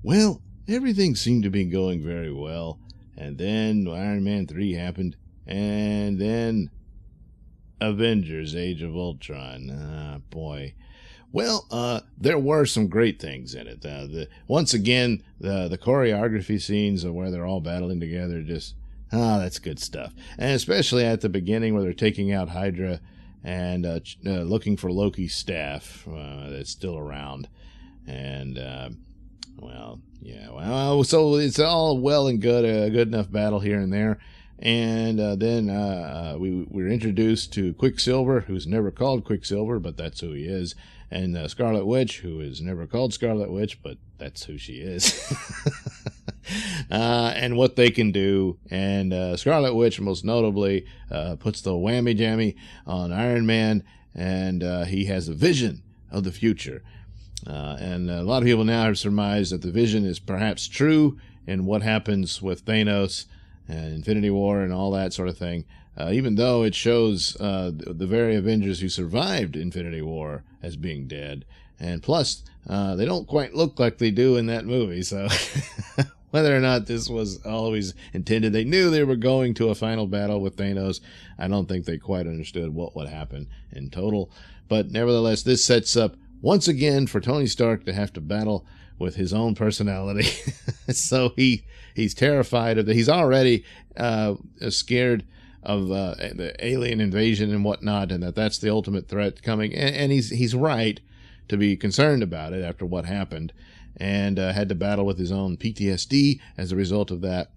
Well, everything seemed to be going very well, and then Iron Man 3 happened, and then Avengers Age of Ultron. Boy. Well, there were some great things in it. Once again, the choreography scenes of where they're all battling together, just, that's good stuff. And especially at the beginning where they're taking out Hydra and looking for Loki's staff that's still around. And, so it's all well and good, a good enough battle here and there. And then we're introduced to Quicksilver, who's never called Quicksilver, but that's who he is. And Scarlet Witch, who is never called Scarlet Witch, but that's who she is. And what they can do. And Scarlet Witch, most notably, puts the whammy jammy on Iron Man, and he has a vision of the future. And a lot of people now have surmised that the vision is perhaps true in what happens with Thanos and Infinity War and all that sort of thing, even though it shows the very Avengers who survived Infinity War as being dead. And plus, they don't quite look like they do in that movie, so whether or not this was always intended, they knew they were going to a final battle with Thanos. I don't think they quite understood what would happen in total. But nevertheless, this sets up, once again, for Tony Stark to have to battle with his own personality. So he's terrified of that. He's already scared of the alien invasion and whatnot, and that's the ultimate threat coming. And he's right to be concerned about it after what happened, and had to battle with his own PTSD as a result of that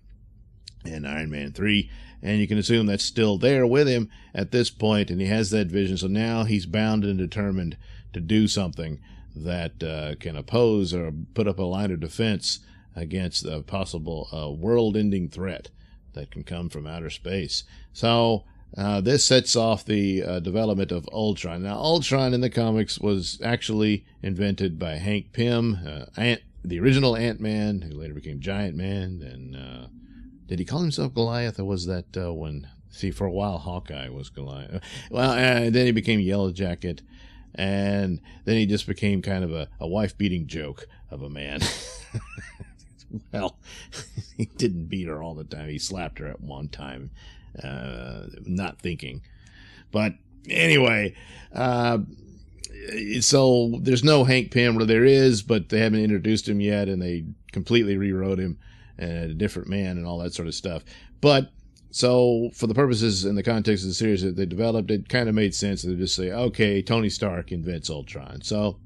in Iron Man 3. And you can assume that's still there with him at this point, and he has that vision. So now he's bound and determined to do something that can oppose or put up a line of defense against a possible world-ending threat that can come from outer space. So this sets off the development of Ultron. Now, Ultron in the comics was actually invented by Hank Pym, the original Ant-Man, who later became Giant Man. And did he call himself Goliath, or was that when... See, for a while, Hawkeye was Goliath. Well, and then he became Yellow Jacket, and then he just became kind of a wife-beating joke of a man. Well, he didn't beat her all the time. He slapped her at one time, not thinking. But anyway, so there's no Hank Pym, or there is, but they haven't introduced him yet, and they completely rewrote him, and a different man and all that sort of stuff. But so for the purposes and the context of the series that they developed, it kind of made sense to just say, okay, Tony Stark invents Ultron. So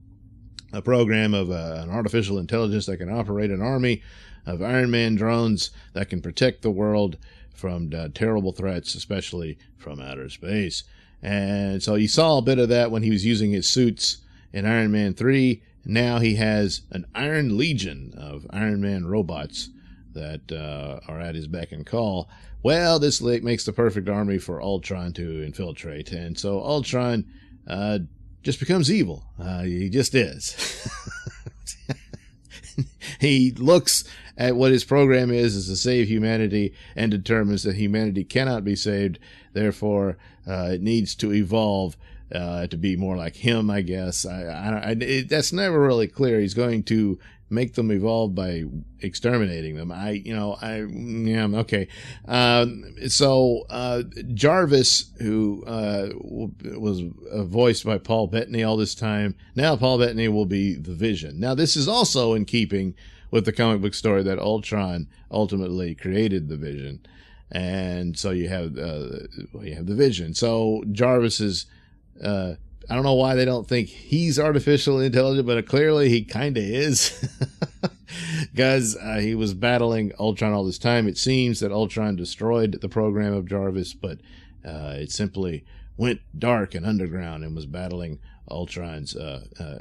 a program of an artificial intelligence that can operate an army of Iron Man drones that can protect the world from terrible threats, especially from outer space. And so you saw a bit of that when he was using his suits in Iron Man 3. Now he has an Iron Legion of Iron Man robots that are at his beck and call. Well, this makes the perfect army for Ultron to infiltrate. And so Ultron just becomes evil. He just is. He looks at what his program is to save humanity, and determines that humanity cannot be saved. Therefore, it needs to evolve to be more like him, I guess. That's never really clear. He's going to make them evolve by exterminating them. Okay. So Jarvis, who was voiced by Paul Bettany all this time, now Paul Bettany will be the Vision. Now, this is also in keeping with the comic book story that Ultron ultimately created the Vision. And so you have the Vision. So Jarvis is, I don't know why they don't think he's artificially intelligent, but clearly he kind of is. Because he was battling Ultron all this time. It seems that Ultron destroyed the program of Jarvis, but it simply went dark and underground and was battling Ultron's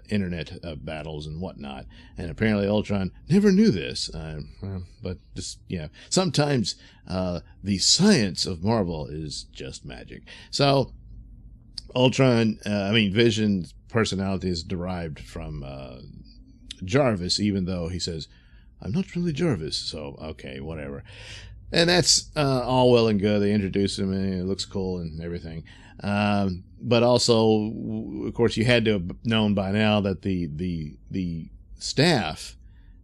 internet battles and whatnot. And apparently Ultron never knew this. But just, sometimes the science of Marvel is just magic. So Ultron, Vision's personality is derived from Jarvis, even though he says, I'm not really Jarvis. So, okay, whatever. And that's all well and good. They introduce him, and it looks cool and everything. But also, of course, you had to have known by now that the staff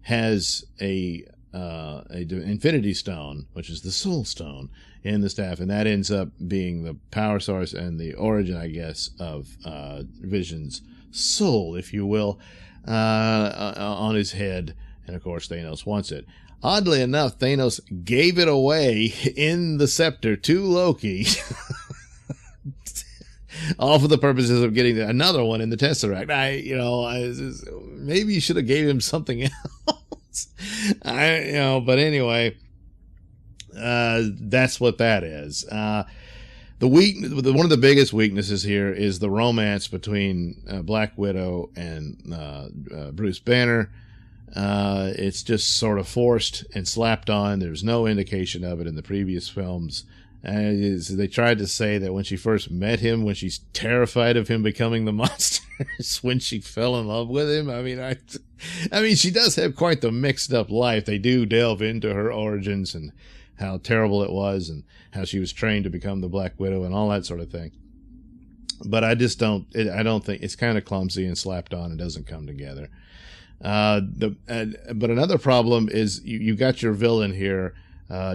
has a Infinity Stone, which is the Soul Stone, in the staff, and that ends up being the power source and the origin, I guess, of Vision's soul, if you will, on his head. And of course, Thanos wants it. Oddly enough, Thanos gave it away in the scepter to Loki, all for the purposes of getting another one in the Tesseract. Maybe you should have gave him something else. But anyway, that's what that is. One of the biggest weaknesses here is the romance between Black Widow and Bruce Banner. It's just sort of forced and slapped on. There's no indication of it in the previous films. They tried to say that when she first met him, when she's terrified of him becoming the monster, is when she fell in love with him. I mean, she does have quite the mixed up life. They do delve into her origins and how terrible it was and how she was trained to become the Black Widow and all that sort of thing. But I don't think it's kind of clumsy and slapped on and doesn't come together. But another problem is you got your villain here.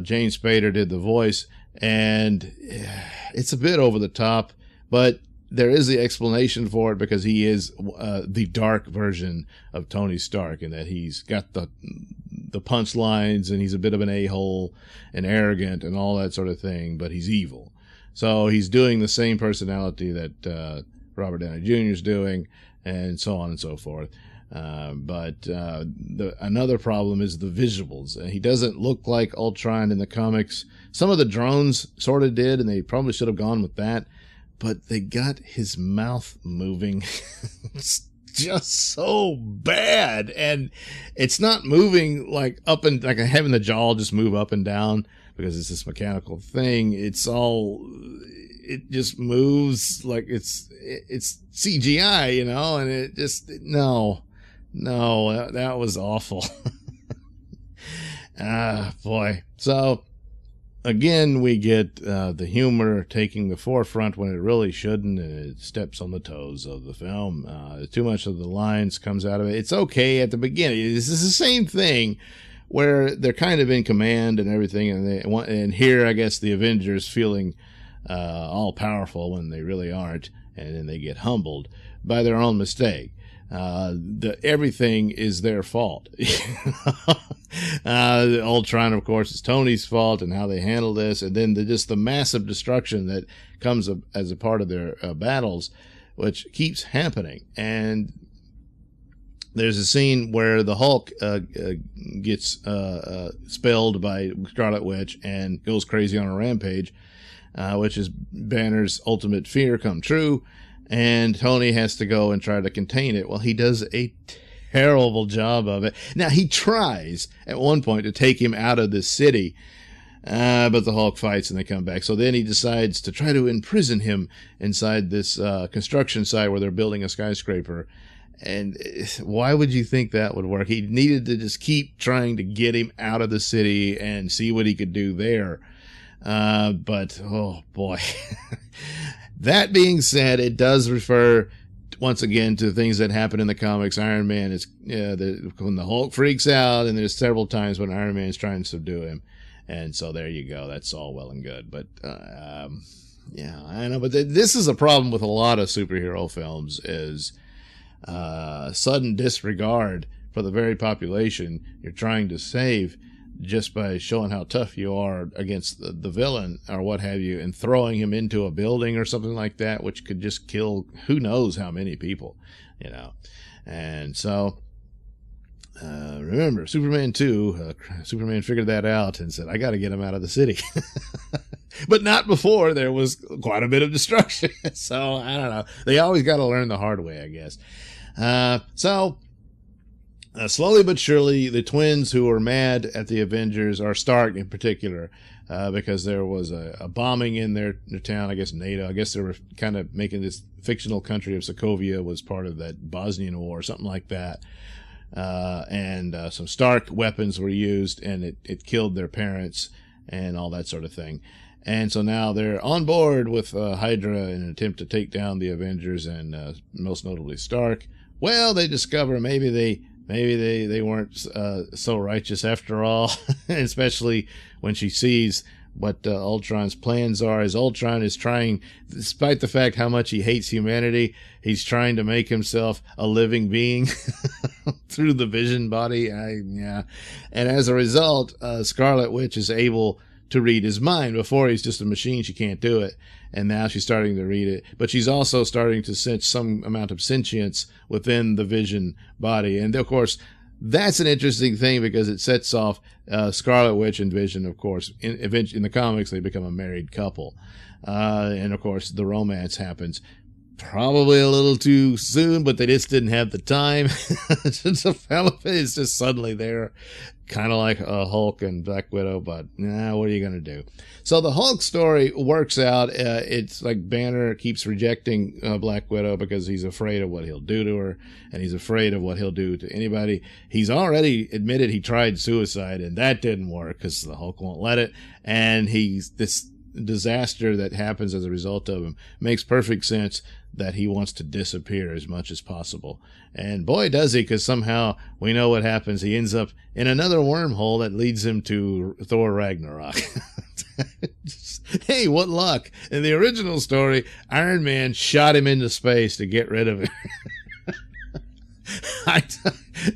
James Spader did the voice, and it's a bit over the top, but there is the explanation for it because he is the dark version of Tony Stark, in that he's got the punchlines and he's a bit of an a-hole and arrogant and all that sort of thing, but he's evil. So he's doing the same personality that Robert Downey Jr. is doing, and so on and so forth. But another problem is the visuals. He doesn't look like Ultron in the comics. Some of the drones sort of did, and they probably should have gone with that. But they got his mouth moving. It's just so bad. And it's not moving like having the jaw just move up and down because it's this mechanical thing. It just moves like it's CGI, and it just, no, that was awful. Boy. So again, we get the humor taking the forefront when it really shouldn't, and it steps on the toes of the film. Too much of the lines comes out of it. It's okay at the beginning. This is the same thing where they're kind of in command and everything, and here, I guess, the Avengers feeling all powerful when they really aren't, and then they get humbled by their own mistake. Everything is their fault. Ultron, of course, is Tony's fault, and how they handle this, and then just the massive destruction that comes as a part of their battles, which keeps happening. And there's a scene where the Hulk gets spelled by Scarlet Witch and goes crazy on a rampage, which is Banner's ultimate fear come true. And Tony has to go and try to contain it. Well, he does a terrible job of it. Now, he tries at one point to take him out of this city, but the Hulk fights and they come back. So then he decides to try to imprison him inside this construction site where they're building a skyscraper. And why would you think that would work? He needed to just keep trying to get him out of the city and see what he could do there. But, oh boy. That being said, it does refer once again to things that happen in the comics. Iron Man is when the Hulk freaks out, and there's several times when Iron Man is trying to subdue him, and so there you go. That's all well and good, but yeah, I know. But this is a problem with a lot of superhero films: is sudden disregard for the very population you're trying to save, just by showing how tough you are against the villain or what have you, and throwing him into a building or something like that, which could just kill who knows how many people, And so, remember, Superman 2, Superman figured that out and said, I got to get him out of the city. But not before there was quite a bit of destruction. So, I don't know. They always got to learn the hard way, I guess. Slowly but surely, the twins who are mad at the Avengers, or Stark in particular, because there was a bombing in their town, I guess NATO. I guess they were kind of making this fictional country of Sokovia was part of that Bosnian War, something like that. And some Stark weapons were used, and it killed their parents and all that sort of thing. And so now they're on board with Hydra in an attempt to take down the Avengers and most notably Stark. Well, they discover maybe they maybe they weren't so righteous after all, especially when she sees what Ultron's plans are. As Ultron is trying, despite the fact how much he hates humanity, he's trying to make himself a living being through the Vision body. And as a result, Scarlet Witch is able to read his mind. Before, he's just a machine, she can't do it, and now she's starting to read it. But she's also starting to sense some amount of sentience within the Vision body. And of course, that's an interesting thing because it sets off Scarlet Witch and Vision. Of course, in the comics, they become a married couple. And of course, the romance happens probably a little too soon, but they just didn't have the time to develop it. It's just suddenly there, kind of like Hulk and Black Widow, but what are you going to do? So the Hulk story works out. It's like Banner keeps rejecting Black Widow because he's afraid of what he'll do to her, and he's afraid of what he'll do to anybody. He's already admitted he tried suicide, and that didn't work because the Hulk won't let it, and this disaster that happens as a result of him makes perfect sense that he wants to disappear as much as possible. And boy, does he, because somehow we know what happens. He ends up in another wormhole that leads him to Thor Ragnarok. Hey, what luck. In the original story, Iron Man shot him into space to get rid of him.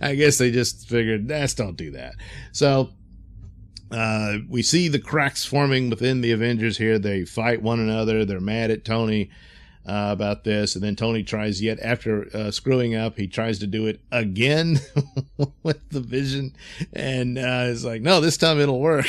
I guess they just figured, don't do that. So we see the cracks forming within the Avengers here. They fight one another. They're mad at Tony about this, and then Tony tries yet after screwing up, he tries to do it again with the Vision, and it's like, no, this time it'll work.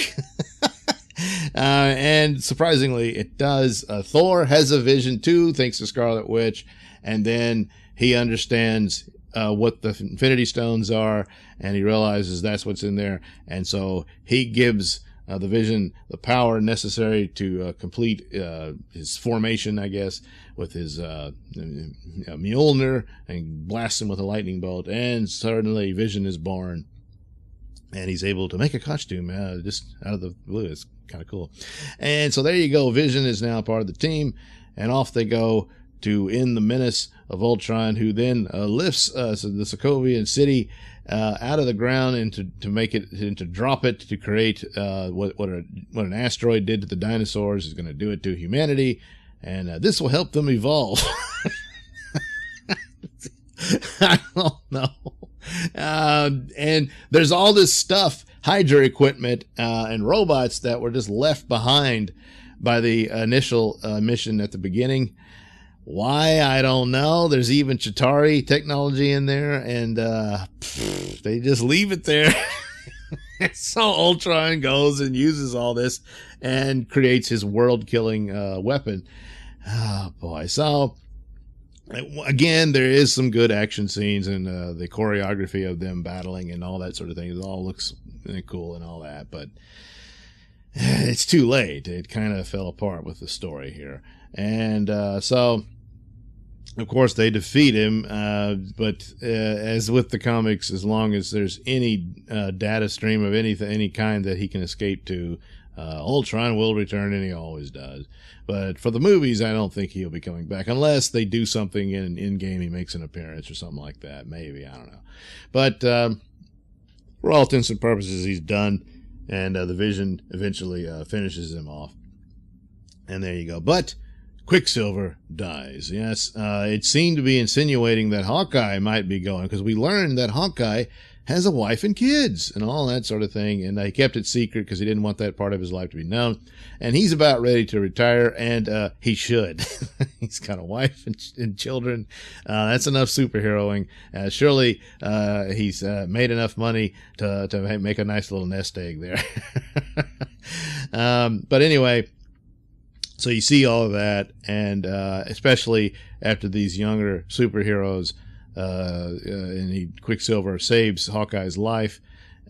And surprisingly, it does. Thor has a vision too, thanks to Scarlet Witch, and then he understands what the Infinity Stones are, and he realizes that's what's in there, and so he gives the Vision the power necessary to complete his formation, I guess, with his Mjolnir, and blasts him with a lightning bolt, and suddenly Vision is born, and he's able to make a costume just out of the blue. It's kind of cool. And so there you go. Vision is now part of the team, and off they go to end the menace of Ultron, who then lifts the Sokovian city out of the ground and to drop it to create what an asteroid did to the dinosaurs is going to do it to humanity, and this will help them evolve. I don't know. And there's all this stuff, Hydra equipment and robots that were just left behind by the initial mission at the beginning. Why, I don't know. There's even Chitauri technology in there, and they just leave it there. So Ultron goes and uses all this and creates his world-killing weapon. Oh, boy. So, again, there is some good action scenes, and the choreography of them battling and all that sort of thing. It all looks cool and all that, but it's too late. It kind of fell apart with the story here. And so, of course, they defeat him, but as with the comics, as long as there's any data stream of any kind that he can escape to, Ultron will return, and he always does. But for the movies, I don't think he'll be coming back, unless they do something in-game, he makes an appearance or something like that. Maybe, I don't know. But for all intents and purposes, he's done, and the Vision eventually finishes him off. And there you go. But Quicksilver dies. Yes, it seemed to be insinuating that Hawkeye might be going, because we learned that Hawkeye has a wife and kids and all that sort of thing, and he kept it secret because he didn't want that part of his life to be known. And he's about ready to retire, and he should. He's got a wife and children. That's enough superheroing. Surely he's made enough money to make a nice little nest egg there. But anyway, so you see all of that, and especially after these younger superheroes, and Quicksilver saves Hawkeye's life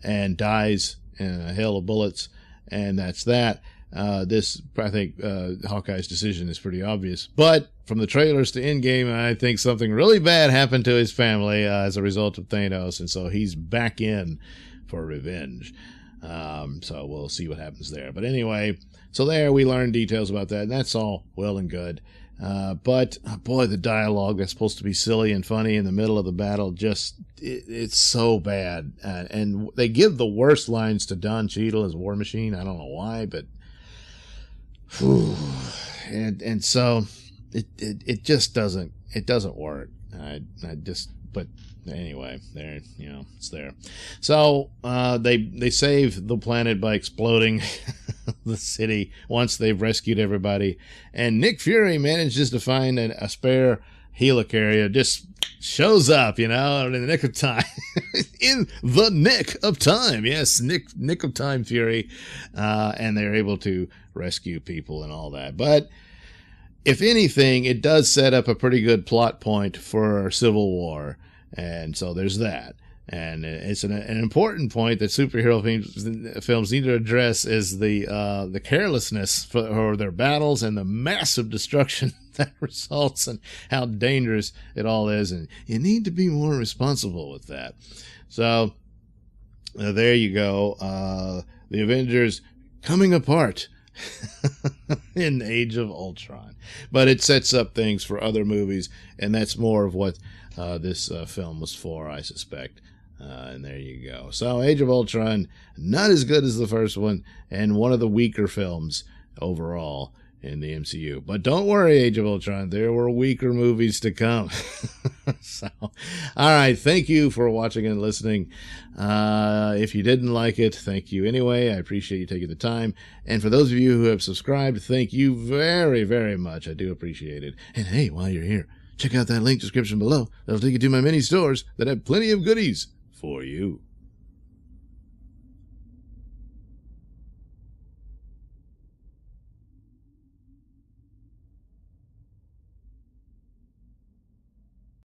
and dies in a hail of bullets, and that's that. I think Hawkeye's decision is pretty obvious. But from the trailers to Endgame, I think something really bad happened to his family as a result of Thanos, and so he's back in for revenge. So we'll see what happens there. But anyway, so there we learned details about that, and that's all well and good. But boy, the dialogue that's supposed to be silly and funny in the middle of the battle, it's so bad. And they give the worst lines to Don Cheadle as War Machine. I don't know why, but whew, and so it just doesn't work. But anyway, there, it's there. So they save the planet by exploding the city once they've rescued everybody, and Nick Fury manages to find a spare helicarrier. Just shows up, in the nick of time. In the nick of time, yes, nick of time Fury, and they're able to rescue people and all that. But if anything, it does set up a pretty good plot point for Civil War, and so there's that. And it's an important point that superhero films need to address, is the carelessness for their battles and the massive destruction that results, and how dangerous it all is. And you need to be more responsible with that. So there you go. The Avengers coming apart in Age of Ultron. But it sets up things for other movies, and that's more of what this film was for, I suspect. And there you go. So Age of Ultron, not as good as the first one, and one of the weaker films overall in the MCU. But don't worry, Age of Ultron, there were weaker movies to come. So, all right, thank you for watching and listening. If you didn't like it, thank you anyway. I appreciate you taking the time. And for those of you who have subscribed, thank you very, very much. I do appreciate it. And hey, while you're here, check out that link description below. That'll take you to my many stores that have plenty of goodies for you.